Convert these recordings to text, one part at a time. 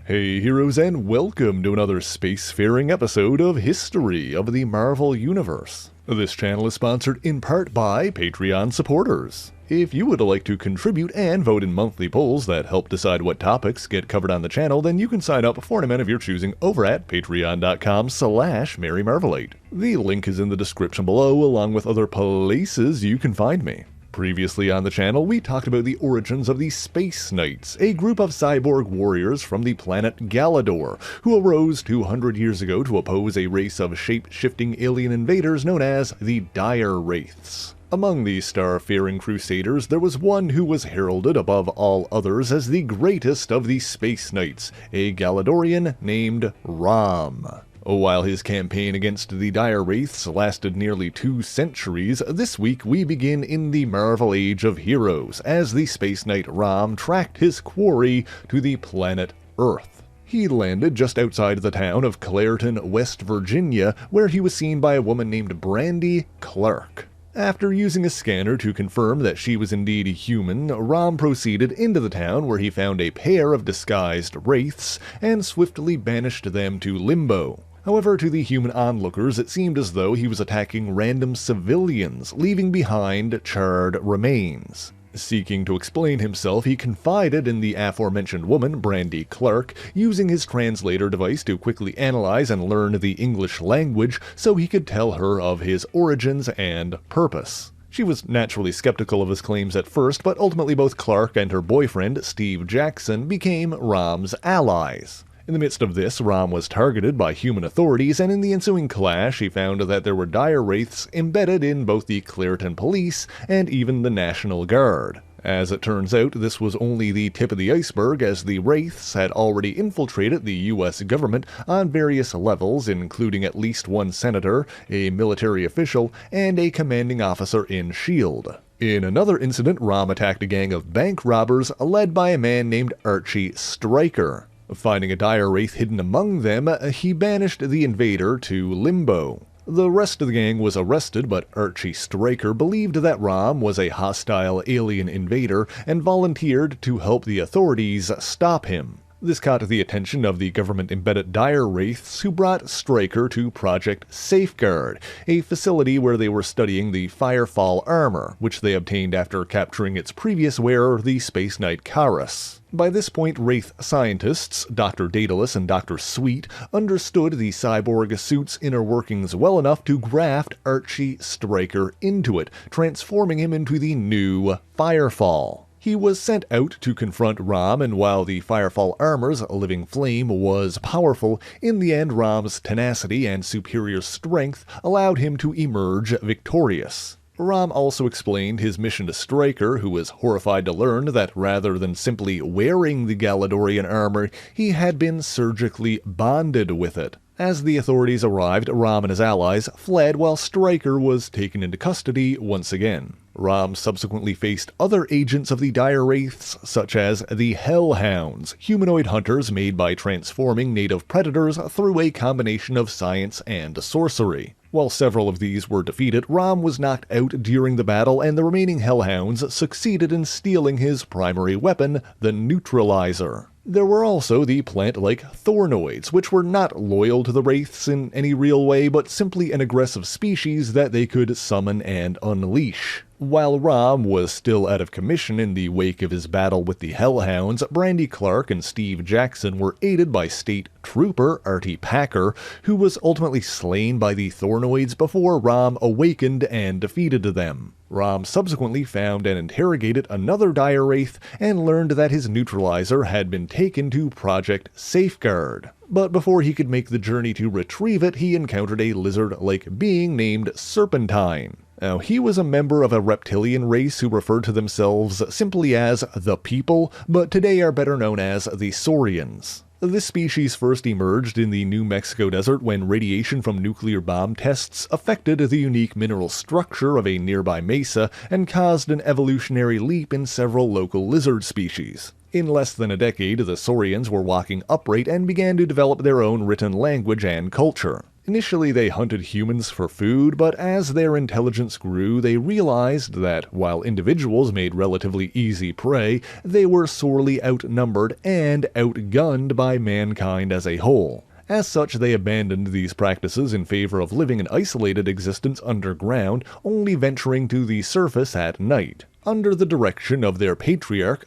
Hey heroes, and welcome to another spacefaring episode of History of the Marvel Universe. This channel is sponsored in part by Patreon supporters. If you would like to contribute and vote in monthly polls that help decide what topics get covered on the channel, then you can sign up for an amount of your choosing over at patreon.com/MaryMarvelate. The link is in the description below, along with other places you can find me. Previously on the channel, we talked about the origins of the Spaceknights, a group of cyborg warriors from the planet Galidor, who arose 200 years ago to oppose a race of shape-shifting alien invaders known as the Dire Wraiths. Among these star-faring crusaders, there was one who was heralded above all others as the greatest of the Spaceknights, a Galidorian named Rom. While his campaign against the Dire Wraiths lasted nearly 2 centuries, this week we begin in the Marvel Age of Heroes, as the Space Knight Rom tracked his quarry to the planet Earth. He landed just outside the town of Clairton, West Virginia, where he was seen by a woman named Brandy Clark. After using a scanner to confirm that she was indeed human, Rom proceeded into the town where he found a pair of disguised wraiths and swiftly banished them to Limbo. However, to the human onlookers, it seemed as though he was attacking random civilians, leaving behind charred remains. Seeking to explain himself, he confided in the aforementioned woman, Brandy Clark, using his translator device to quickly analyze and learn the English language so he could tell her of his origins and purpose. She was naturally skeptical of his claims at first, but ultimately both Clark and her boyfriend, Steve Jackson, became Rom's allies. In the midst of this, Rom was targeted by human authorities, and in the ensuing clash, he found that there were Dire Wraiths embedded in both the Clairton police and even the National Guard. As it turns out, this was only the tip of the iceberg, as the Wraiths had already infiltrated the US government on various levels, including at least one senator, a military official, and a commanding officer in S.H.I.E.L.D. In another incident, Rom attacked a gang of bank robbers led by a man named Archie Stryker. Finding a Dire Wraith hidden among them, he banished the invader to Limbo. The rest of the gang was arrested, but Archie Stryker believed that Rom was a hostile alien invader and volunteered to help the authorities stop him. This caught the attention of the government-embedded Dire Wraiths, who brought Stryker to Project Safeguard, a facility where they were studying the Firefall armor, which they obtained after capturing its previous wearer, the Space Knight Karis. By this point, Wraith scientists, Dr. Daedalus and Dr. Sweet, understood the cyborg suit's inner workings well enough to graft Archie Stryker into it, transforming him into the new Firefall. He was sent out to confront Rom, and while the Firefall armor's living flame was powerful, in the end Rom's tenacity and superior strength allowed him to emerge victorious. Rom also explained his mission to Stryker, who was horrified to learn that rather than simply wearing the Galidorian armor, he had been surgically bonded with it. As the authorities arrived, Rom and his allies fled while Stryker was taken into custody once again. Rom subsequently faced other agents of the Dire Wraiths, such as the Hellhounds, humanoid hunters made by transforming native predators through a combination of science and sorcery. While several of these were defeated, Rom was knocked out during the battle, and the remaining Hellhounds succeeded in stealing his primary weapon, the neutralizer. There were also the plant-like Thornoids, which were not loyal to the Wraiths in any real way, but simply an aggressive species that they could summon and unleash. While Rom was still out of commission in the wake of his battle with the Hellhounds, Brandy Clark and Steve Jackson were aided by State Trooper Artie Packer, who was ultimately slain by the Thornoids before Rom awakened and defeated them. Rom subsequently found and interrogated another Dire Wraith and learned that his neutralizer had been taken to Project Safeguard. But before he could make the journey to retrieve it, he encountered a lizard-like being named Serpentine. Now, he was a member of a reptilian race who referred to themselves simply as the People, but today are better known as the Saurians. This species first emerged in the New Mexico desert when radiation from nuclear bomb tests affected the unique mineral structure of a nearby mesa and caused an evolutionary leap in several local lizard species. In less than a decade, the Saurians were walking upright and began to develop their own written language and culture. Initially, they hunted humans for food, but as their intelligence grew, they realized that while individuals made relatively easy prey, they were sorely outnumbered and outgunned by mankind as a whole. As such, they abandoned these practices in favor of living an isolated existence underground, only venturing to the surface at night. Under the direction of their patriarch,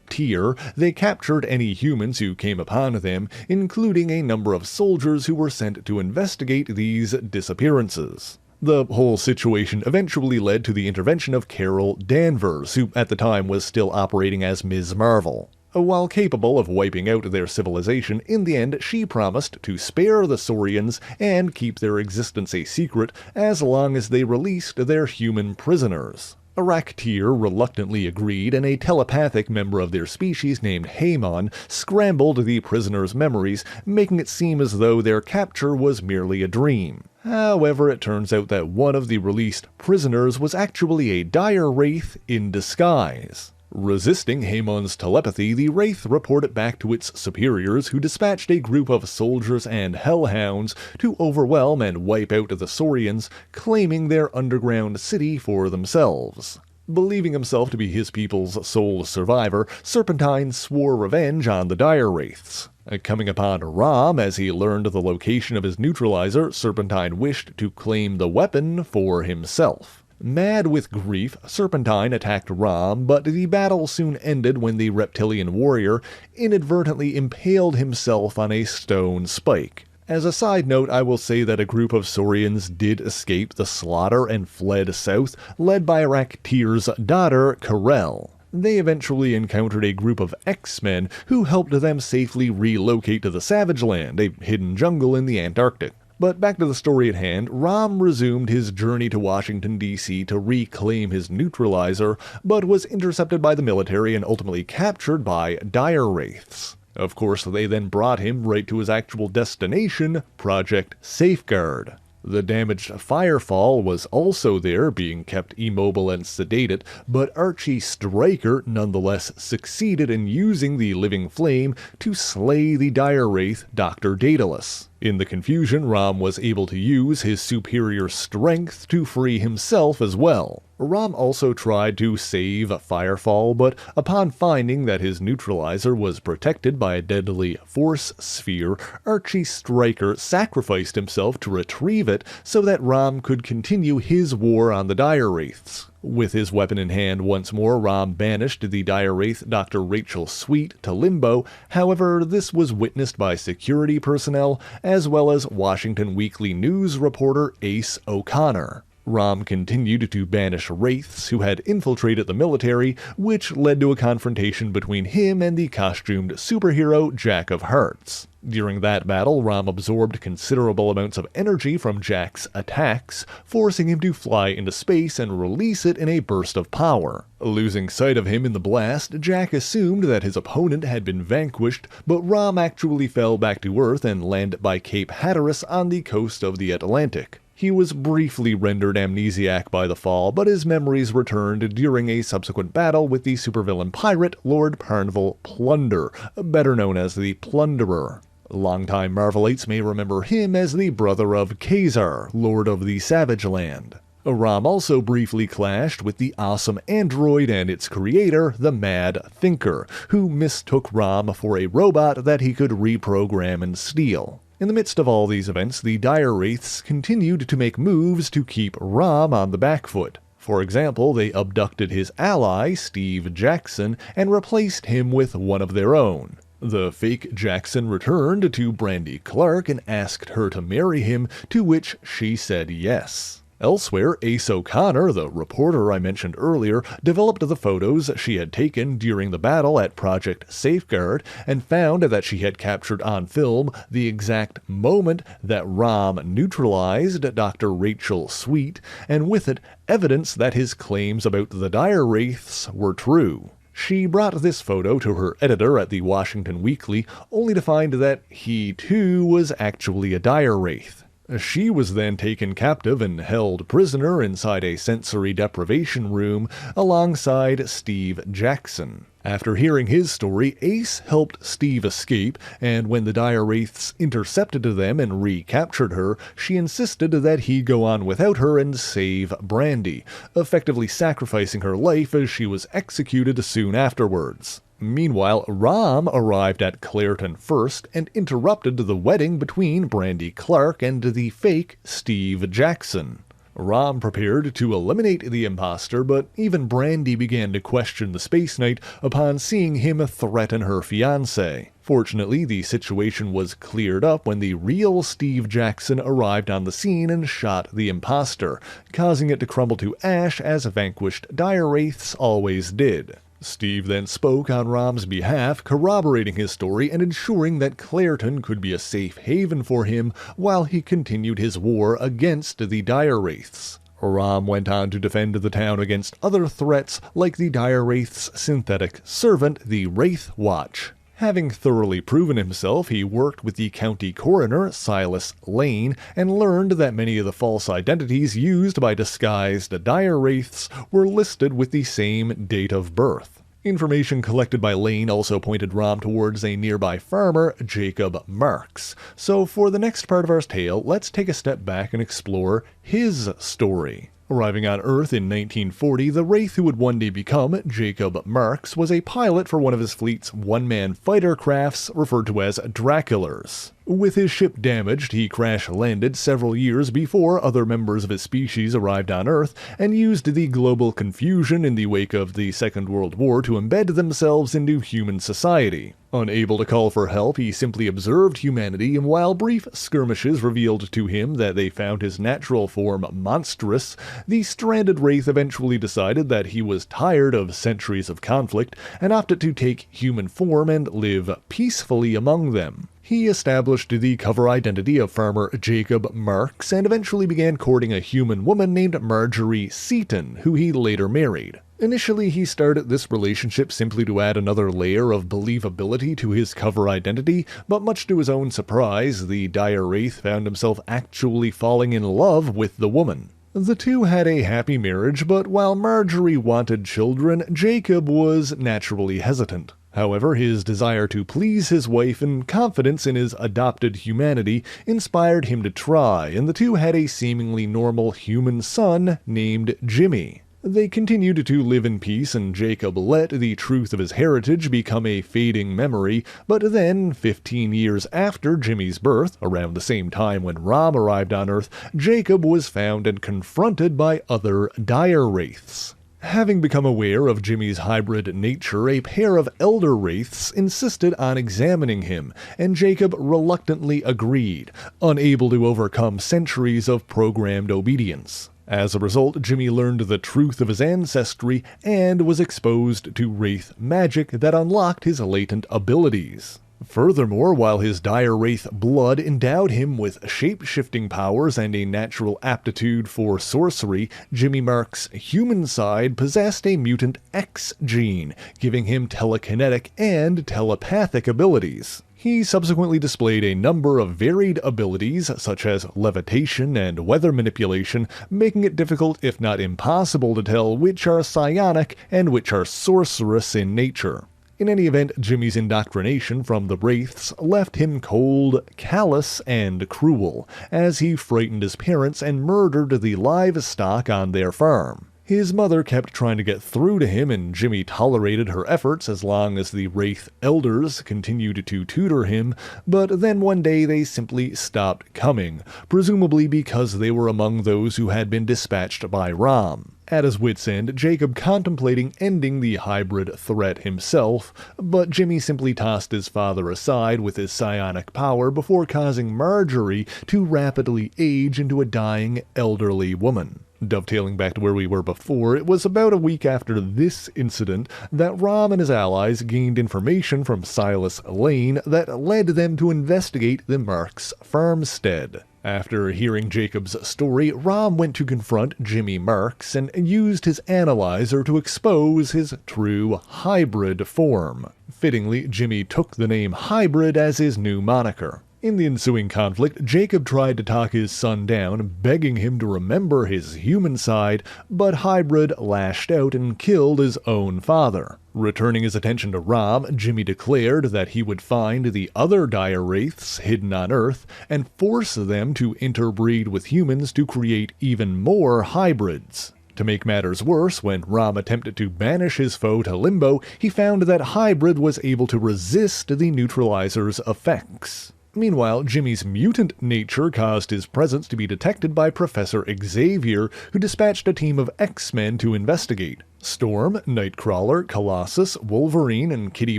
Tyr, they captured any humans who came upon them, including a number of soldiers who were sent to investigate these disappearances. The whole situation eventually led to the intervention of Carol Danvers, who at the time was still operating as Ms. Marvel. While capable of wiping out their civilization, in the end she promised to spare the Saurians and keep their existence a secret as long as they released their human prisoners. Tyr reluctantly agreed, and a telepathic member of their species named Haemon scrambled the prisoners' memories, making it seem as though their capture was merely a dream. However, it turns out that one of the released prisoners was actually a dire Wraith in disguise. Resisting Haemon's telepathy, the Wraith reported back to its superiors, who dispatched a group of soldiers and hellhounds to overwhelm and wipe out the Saurians, claiming their underground city for themselves. Believing himself to be his people's sole survivor, Serpentine swore revenge on the dire Wraiths. Coming upon Rom as he learned the location of his neutralizer, Serpentine wished to claim the weapon for himself. Mad with grief, Serpentine attacked Rom, but the battle soon ended when the reptilian warrior inadvertently impaled himself on a stone spike. As a side note, I will say that a group of Saurians did escape the slaughter and fled south, led by Tyr's daughter, Karel. They eventually encountered a group of X-Men who helped them safely relocate to the Savage Land, a hidden jungle in the Antarctic. But back to the story at hand, Rom resumed his journey to Washington, D.C. to reclaim his neutralizer, but was intercepted by the military and ultimately captured by dire Wraiths. Of course, they then brought him right to his actual destination, Project Safeguard. The damaged Firefall was also there, being kept immobile and sedated, but Archie Stryker nonetheless succeeded in using the living flame to slay the dire Wraith Dr. Daedalus. In the confusion, Rom was able to use his superior strength to free himself as well. Rom also tried to save Firefall, but upon finding that his neutralizer was protected by a deadly force sphere, Archie Stryker sacrificed himself to retrieve it so that Rom could continue his war on the dire Wraiths. With his weapon in hand once more, Rom banished the dire Wraith Dr. Rachel Sweet to Limbo. However, this was witnessed by security personnel, as well as Washington Weekly News reporter Ace O'Connor. Rom continued to banish Wraiths who had infiltrated the military, which led to a confrontation between him and the costumed superhero Jack of Hearts. During that battle, Rom absorbed considerable amounts of energy from Jack's attacks, forcing him to fly into space and release it in a burst of power. Losing sight of him in the blast, Jack assumed that his opponent had been vanquished, but Rom actually fell back to Earth and landed by Cape Hatteras on the coast of the Atlantic. He was briefly rendered amnesiac by the fall, but his memories returned during a subsequent battle with the supervillain pirate Lord Parnval Plunder, better known as the Plunderer. Longtime Marvelites may remember him as the brother of Khazar, Lord of the Savage Land. Rom also briefly clashed with the awesome android and its creator, the Mad Thinker, who mistook Rom for a robot that he could reprogram and steal. In the midst of all these events, the dire Wraiths continued to make moves to keep Rom on the back foot. For example, they abducted his ally, Steve Jackson, and replaced him with one of their own. The fake Jackson returned to Brandy Clark and asked her to marry him, to which she said yes. Elsewhere, Ace O'Connor, the reporter I mentioned earlier, developed the photos she had taken during the battle at Project Safeguard and found that she had captured on film the exact moment that Rom neutralized Dr. Rachel Sweet, and with it, evidence that his claims about the dire Wraiths were true. She brought this photo to her editor at the Washington Weekly, only to find that he too was actually a dire Wraith. She was then taken captive and held prisoner inside a sensory deprivation room alongside Steve Jackson. After hearing his story, Ace helped Steve escape, and when the dire wraiths intercepted them and recaptured her, she insisted that he go on without her and save Brandy, effectively sacrificing her life as she was executed soon afterwards. Meanwhile, Rom arrived at Clairton first and interrupted the wedding between Brandy Clark and the fake Steve Jackson. Rom prepared to eliminate the imposter, but even Brandy began to question the Space Knight upon seeing him threaten her fiancé. Fortunately, the situation was cleared up when the real Steve Jackson arrived on the scene and shot the imposter, causing it to crumble to ash as vanquished dire wraiths always did. Steve then spoke on Rom's behalf, corroborating his story and ensuring that Clairton could be a safe haven for him while he continued his war against the dire wraiths. Rom went on to defend the town against other threats like the dire wraiths' synthetic servant, the Wraith Watch. Having thoroughly proven himself, he worked with the county coroner, Silas Lane, and learned that many of the false identities used by disguised dire wraiths were listed with the same date of birth. Information collected by Lane also pointed Rom towards a nearby farmer, Jacob Marx. So for the next part of our tale, let's take a step back and explore his story. Arriving on Earth in 1940, the Wraith who would one day become Jacob Marx was a pilot for one of his fleet's one-man fighter crafts referred to as Draculars. With his ship damaged, he crash-landed several years before other members of his species arrived on Earth and used the global confusion in the wake of the Second World War to embed themselves into human society. Unable to call for help, he simply observed humanity, and while brief skirmishes revealed to him that they found his natural form monstrous, the stranded Wraith eventually decided that he was tired of centuries of conflict and opted to take human form and live peacefully among them. He established the cover identity of farmer Jacob Marx and eventually began courting a human woman named Marjorie Seaton, who he later married. Initially, he started this relationship simply to add another layer of believability to his cover identity, but much to his own surprise, the dire Wraith found himself actually falling in love with the woman. The two had a happy marriage, but while Marjorie wanted children, Jacob was naturally hesitant. However, his desire to please his wife and confidence in his adopted humanity inspired him to try, and the two had a seemingly normal human son named Jimmy. They continued to live in peace, and Jacob let the truth of his heritage become a fading memory, but then, 15 years after Jimmy's birth, around the same time when Rom arrived on Earth, Jacob was found and confronted by other dire wraiths. Having become aware of Jimmy's hybrid nature, a pair of elder wraiths insisted on examining him, and Jacob reluctantly agreed, unable to overcome centuries of programmed obedience. As a result, Jimmy learned the truth of his ancestry and was exposed to wraith magic that unlocked his latent abilities. Furthermore, while his dire wraith blood endowed him with shape-shifting powers and a natural aptitude for sorcery, Jimmy Marx's human side possessed a mutant X gene, giving him telekinetic and telepathic abilities. He subsequently displayed a number of varied abilities, such as levitation and weather manipulation, making it difficult, if not impossible, to tell which are psionic and which are sorcerous in nature. In any event, Jimmy's indoctrination from the Wraiths left him cold, callous, and cruel, as he frightened his parents and murdered the livestock on their farm. His mother kept trying to get through to him, and Jimmy tolerated her efforts as long as the Wraith elders continued to tutor him, but then one day they simply stopped coming, presumably because they were among those who had been dispatched by Rom. At his wit's end, Jacob contemplating ending the hybrid threat himself, but Jimmy simply tossed his father aside with his psionic power before causing Marjorie to rapidly age into a dying elderly woman. Dovetailing back to where we were before, it was about a week after this incident that Rom and his allies gained information from Silas Lane that led them to investigate the Marx farmstead. After hearing Jacob's story, Rom went to confront Jimmy Marx and used his analyzer to expose his true hybrid form. Fittingly, Jimmy took the name Hybrid as his new moniker. In the ensuing conflict, Jacob tried to talk his son down, begging him to remember his human side, but Hybrid lashed out and killed his own father. Returning his attention to Rom, Jimmy declared that he would find the other dire wraiths hidden on Earth and force them to interbreed with humans to create even more hybrids. To make matters worse, when Rom attempted to banish his foe to Limbo, he found that Hybrid was able to resist the neutralizer's effects. Meanwhile, Jimmy's mutant nature caused his presence to be detected by Professor Xavier, who dispatched a team of X-Men to investigate. Storm, Nightcrawler, Colossus, Wolverine, and Kitty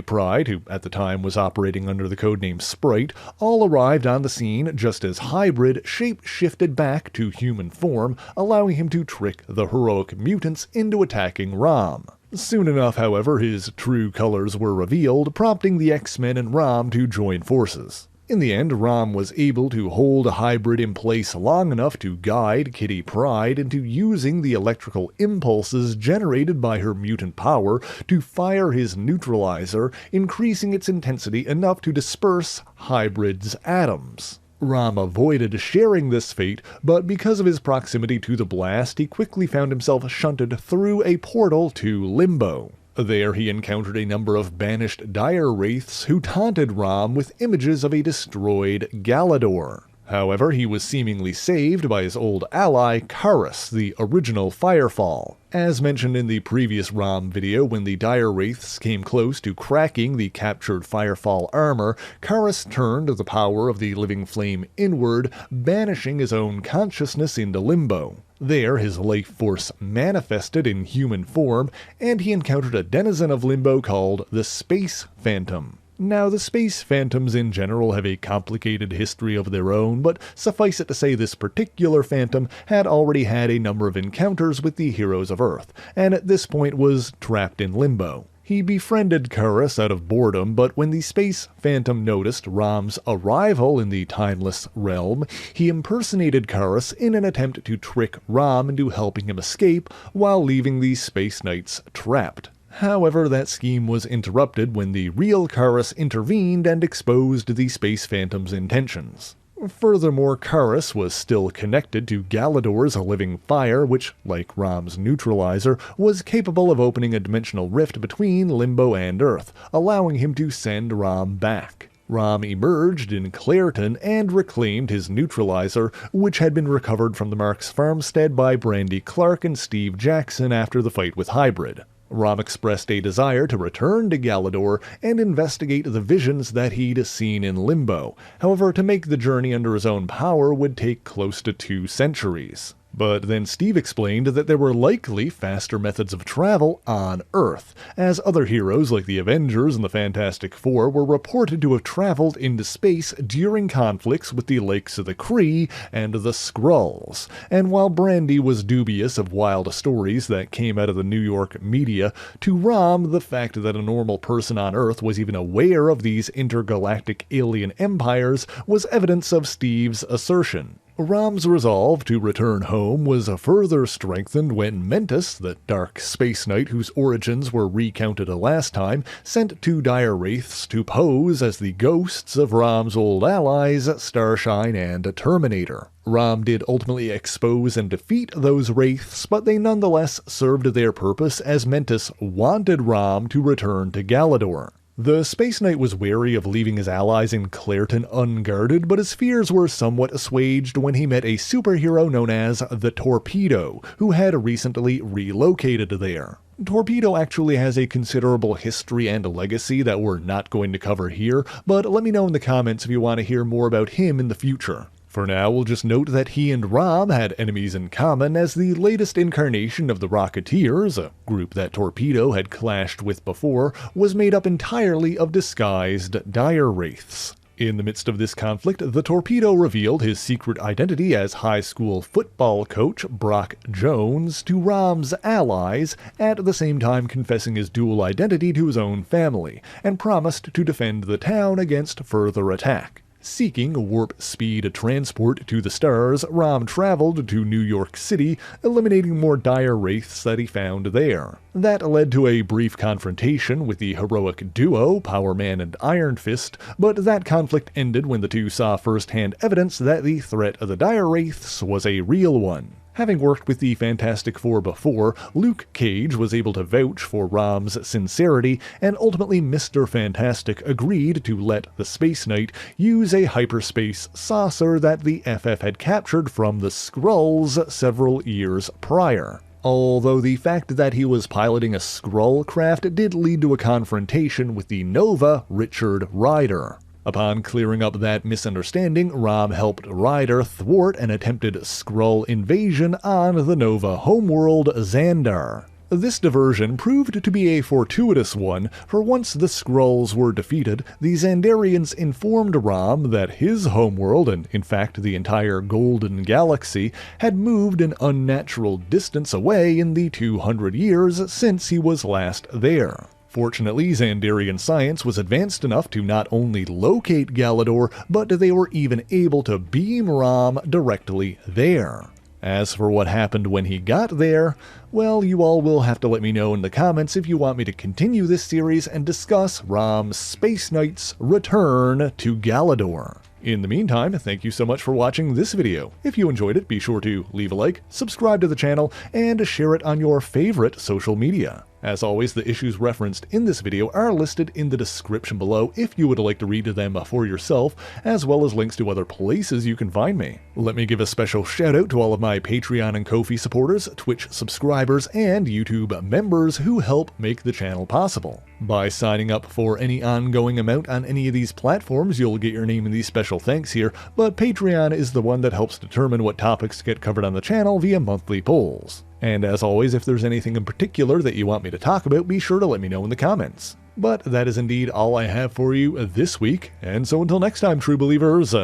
Pryde, who at the time was operating under the codename Sprite, all arrived on the scene just as Hybrid shape-shifted back to human form, allowing him to trick the heroic mutants into attacking Rom. Soon enough, however, his true colors were revealed, prompting the X-Men and Rom to join forces. In the end, Rom was able to hold Hybrid in place long enough to guide Kitty Pryde into using the electrical impulses generated by her mutant power to fire his neutralizer, increasing its intensity enough to disperse Hybrid's atoms. Rom avoided sharing this fate, but because of his proximity to the blast, he quickly found himself shunted through a portal to Limbo. There he encountered a number of banished dire wraiths who taunted Rom with images of a destroyed Galidor. However, he was seemingly saved by his old ally, Karis, the original Firefall. As mentioned in the previous Rom video, when the dire wraiths came close to cracking the captured Firefall armor, Karis turned the power of the living flame inward, banishing his own consciousness into Limbo. There, his life force manifested in human form, and he encountered a denizen of Limbo called the Space Phantom. Now, the Space Phantoms in general have a complicated history of their own, but suffice it to say this particular Phantom had already had a number of encounters with the heroes of Earth, and at this point was trapped in Limbo. He befriended Karis out of boredom, but when the Space Phantom noticed Rom's arrival in the timeless realm, he impersonated Karis in an attempt to trick Rom into helping him escape while leaving the Spaceknights trapped. However, that scheme was interrupted when the real Karis intervened and exposed the Space Phantom's intentions. Furthermore, Karis was still connected to Galidor's living fire, which, like Rom's neutralizer, was capable of opening a dimensional rift between Limbo and Earth, allowing him to send Rom back. Rom emerged in Clairton and reclaimed his neutralizer, which had been recovered from the Marx farmstead by Brandy Clark and Steve Jackson after the fight with Hybrid. Rom expressed a desire to return to Galidor and investigate the visions that he'd seen in Limbo. However, to make the journey under his own power would take close to 2 centuries. But then Steve explained that there were likely faster methods of travel on Earth, as other heroes like the Avengers and the Fantastic Four were reported to have traveled into space during conflicts with the likes of the Kree and the Skrulls. And while Brandy was dubious of wild stories that came out of the New York media, to Rom the fact that a normal person on Earth was even aware of these intergalactic alien empires was evidence of Steve's assertion. Rom's resolve to return home was further strengthened when Menace, the dark space knight whose origins were recounted last time, sent 2 dire wraiths to pose as the ghosts of Rom's old allies, Starshine and Terminator. Rom did ultimately expose and defeat those wraiths, but they nonetheless served their purpose as Menace wanted Rom to return to Galidor. The Space Knight was wary of leaving his allies in Clairton unguarded, but his fears were somewhat assuaged when he met a superhero known as the Torpedo, who had recently relocated there. Torpedo actually has a considerable history and legacy that we're not going to cover here, but let me know in the comments if you want to hear more about him in the future. For now, we'll just note that he and Rom had enemies in common, as the latest incarnation of the Rocketeers, a group that Torpedo had clashed with before, was made up entirely of disguised dire wraiths. In the midst of this conflict, the Torpedo revealed his secret identity as high school football coach Brock Jones to Rom's allies, at the same time confessing his dual identity to his own family, and promised to defend the town against further attack. Seeking warp speed transport to the stars, Rom traveled to New York City, eliminating more dire wraiths that he found there. That led to a brief confrontation with the heroic duo, Power Man and Iron Fist, but that conflict ended when the two saw first-hand evidence that the threat of the dire wraiths was a real one. Having worked with the Fantastic Four before, Luke Cage was able to vouch for Rom's sincerity, and ultimately Mr. Fantastic agreed to let the Space Knight use a hyperspace saucer that the FF had captured from the Skrulls several years prior. Although the fact that he was piloting a Skrull craft did lead to a confrontation with the Nova Richard Rider. Upon clearing up that misunderstanding, Rom helped Rider thwart an attempted Skrull invasion on the Nova homeworld Xandar. This diversion proved to be a fortuitous one, for once the Skrulls were defeated, the Xandarians informed Rom that his homeworld, and in fact the entire Golden Galaxy, had moved an unnatural distance away in the 200 years since he was last there. Fortunately, Xandarian science was advanced enough to not only locate Galidor, but they were even able to beam Rom directly there. As for what happened when he got there, well, you all will have to let me know in the comments if you want me to continue this series and discuss Rom's Spaceknights' return to Galidor. In the meantime, thank you so much for watching this video. If you enjoyed it, be sure to leave a like, subscribe to the channel, and share it on your favorite social media. As always, the issues referenced in this video are listed in the description below if you would like to read them for yourself, as well as links to other places you can find me. Let me give a special shout out to all of my Patreon and Ko-fi supporters, Twitch subscribers, and YouTube members who help make the channel possible. By signing up for any ongoing amount on any of these platforms, you'll get your name in these special thanks here, but Patreon is the one that helps determine what topics get covered on the channel via monthly polls. And as always, if there's anything in particular that you want me to talk about, be sure to let me know in the comments. But that is indeed all I have for you this week, and so until next time, true believers,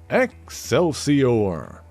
Excelsior!